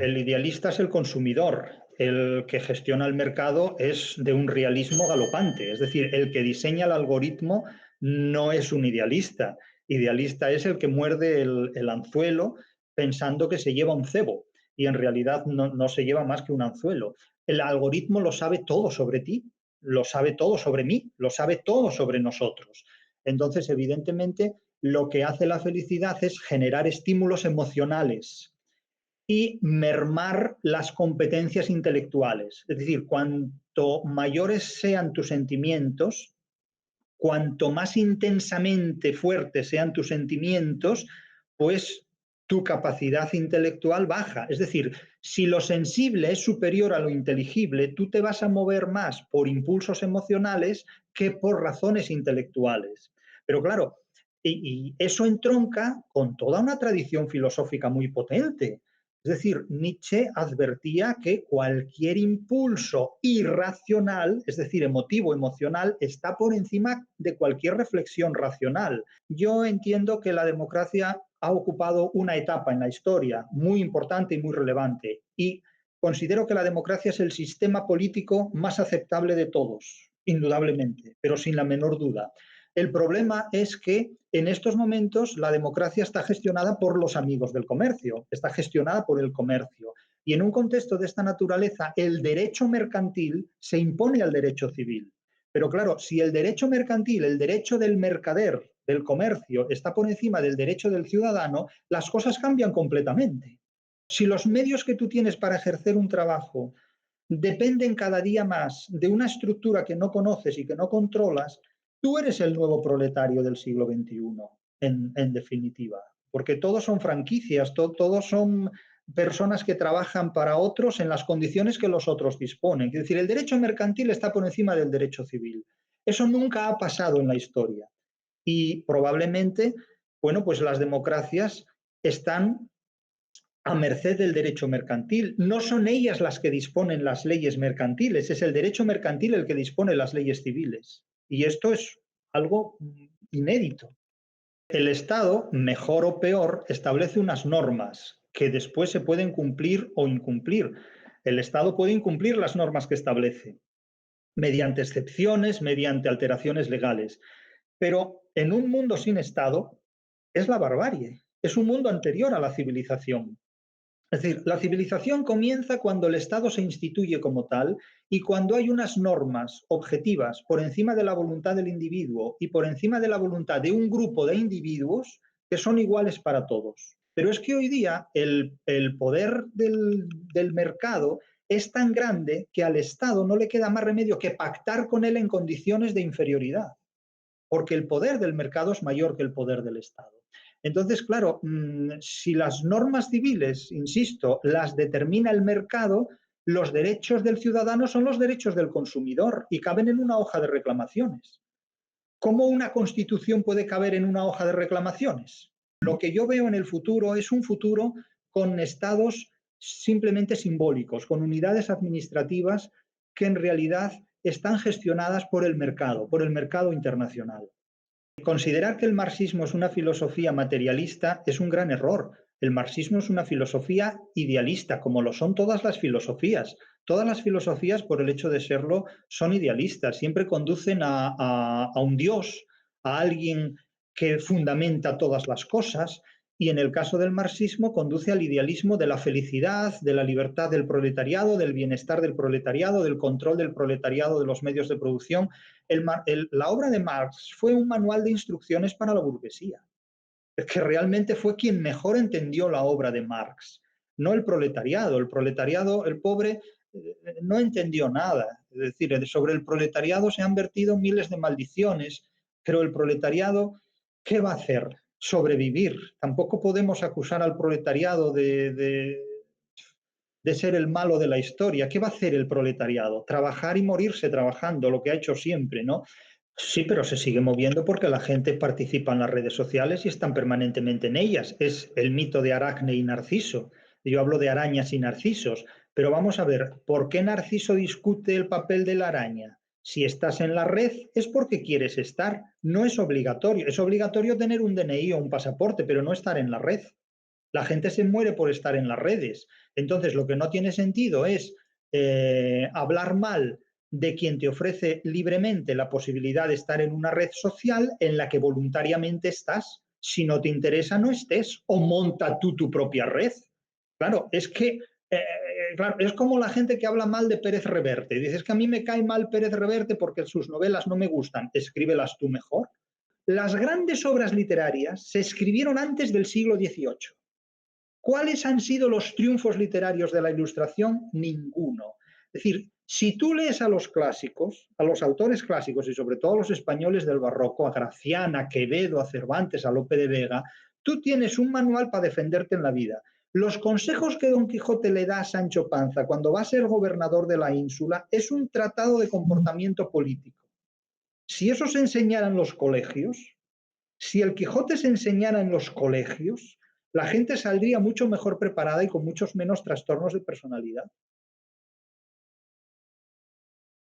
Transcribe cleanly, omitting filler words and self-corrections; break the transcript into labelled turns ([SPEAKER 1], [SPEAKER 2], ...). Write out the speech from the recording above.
[SPEAKER 1] el idealista es el consumidor, el que gestiona el mercado es de un realismo galopante, es decir, el que diseña el algoritmo no es un idealista. Idealista es el que muerde el anzuelo pensando que se lleva un cebo y en realidad no se lleva más que un anzuelo. El algoritmo lo sabe todo sobre ti, lo sabe todo sobre mí, lo sabe todo sobre nosotros. Entonces, evidentemente, lo que hace la felicidad es generar estímulos emocionales y mermar las competencias intelectuales. Es decir, cuanto mayores sean tus sentimientos, cuanto más intensamente fuertes sean tus sentimientos, pues tu capacidad intelectual baja. Es decir, si lo sensible es superior a lo inteligible, tú te vas a mover más por impulsos emocionales que por razones intelectuales. Pero claro, y eso entronca con toda una tradición filosófica muy potente. Es decir, Nietzsche advertía que cualquier impulso irracional, es decir, emotivo, emocional, está por encima de cualquier reflexión racional. Yo entiendo que la democracia ha ocupado una etapa en la historia muy importante y muy relevante y considero que la democracia es el sistema político más aceptable de todos, indudablemente, pero sin la menor duda. El problema es que en estos momentos la democracia está gestionada por los amigos del comercio, está gestionada por el comercio. Y en un contexto de esta naturaleza, el derecho mercantil se impone al derecho civil. Pero claro, si el derecho mercantil, el derecho del mercader, del comercio, está por encima del derecho del ciudadano, las cosas cambian completamente. Si los medios que tú tienes para ejercer un trabajo dependen cada día más de una estructura que no conoces y que no controlas, tú eres el nuevo proletario del siglo XXI, en definitiva, porque todos son franquicias, todos son personas que trabajan para otros en las condiciones que los otros disponen. Es decir, el derecho mercantil está por encima del derecho civil. Eso nunca ha pasado en la historia. Y probablemente, bueno, pues las democracias están a merced del derecho mercantil. No son ellas las que disponen las leyes mercantiles, es el derecho mercantil el que dispone las leyes civiles. Y esto es algo inédito. El Estado, mejor o peor, establece unas normas que después se pueden cumplir o incumplir. El Estado puede incumplir las normas que establece mediante excepciones, mediante alteraciones legales. Pero en un mundo sin Estado es la barbarie, es un mundo anterior a la civilización. Es decir, la civilización comienza cuando el Estado se instituye como tal y cuando hay unas normas objetivas por encima de la voluntad del individuo y por encima de la voluntad de un grupo de individuos que son iguales para todos. Pero es que hoy día el poder del mercado es tan grande que al Estado no le queda más remedio que pactar con él en condiciones de inferioridad, porque el poder del mercado es mayor que el poder del Estado. Entonces, claro, si las normas civiles, insisto, las determina el mercado, los derechos del ciudadano son los derechos del consumidor y caben en una hoja de reclamaciones. ¿Cómo una constitución puede caber en una hoja de reclamaciones? Lo que yo veo en el futuro es un futuro con estados simplemente simbólicos, con unidades administrativas que en realidad están gestionadas por el mercado internacional. Considerar que el marxismo es una filosofía materialista es un gran error. El marxismo es una filosofía idealista, como lo son todas las filosofías. Todas las filosofías, por el hecho de serlo, son idealistas. Siempre conducen a un Dios, a alguien que fundamenta todas las cosas. Y en el caso del marxismo, conduce al idealismo de la felicidad, de la libertad del proletariado, del bienestar del proletariado, del control del proletariado de los medios de producción. La obra de Marx fue un manual de instrucciones para la burguesía, que realmente fue quien mejor entendió la obra de Marx, no el proletariado. El proletariado, el pobre, no entendió nada. Es decir, sobre el proletariado se han vertido miles de maldiciones, pero el proletariado, ¿qué va a hacer? Sobrevivir. Tampoco podemos acusar al proletariado de ser el malo de la historia. ¿Qué va a hacer el proletariado? Trabajar y morirse trabajando, lo que ha hecho siempre, ¿no? Sí, pero se sigue moviendo porque la gente participa en las redes sociales y están permanentemente en ellas. Es el mito de Aracne y Narciso. Yo hablo de arañas y narcisos, pero vamos a ver, ¿por qué Narciso discute el papel de la araña? Si estás en la red es porque quieres estar, no es obligatorio. Es obligatorio tener un DNI o un pasaporte, pero no estar en la red. La gente se muere por estar en las redes. Entonces, lo que no tiene sentido es hablar mal de quien te ofrece libremente la posibilidad de estar en una red social en la que voluntariamente estás. Si no te interesa, no estés o monta tú tu propia red. Claro, es que claro, es como la gente que habla mal de Pérez Reverte. Dices que a mí me cae mal Pérez Reverte porque sus novelas no me gustan. Escríbelas tú mejor. Las grandes obras literarias se escribieron antes del siglo XVIII. ¿Cuáles han sido los triunfos literarios de la Ilustración? Ninguno. Es decir, si tú lees a los clásicos, a los autores clásicos y sobre todo a los españoles del barroco, a Gracián, a Quevedo, a Cervantes, a Lope de Vega, tú tienes un manual para defenderte en la vida. Los consejos que Don Quijote le da a Sancho Panza cuando va a ser gobernador de la ínsula es un tratado de comportamiento político. Si eso se enseñara en los colegios, si el Quijote se enseñara en los colegios, la gente saldría mucho mejor preparada y con muchos menos trastornos de personalidad.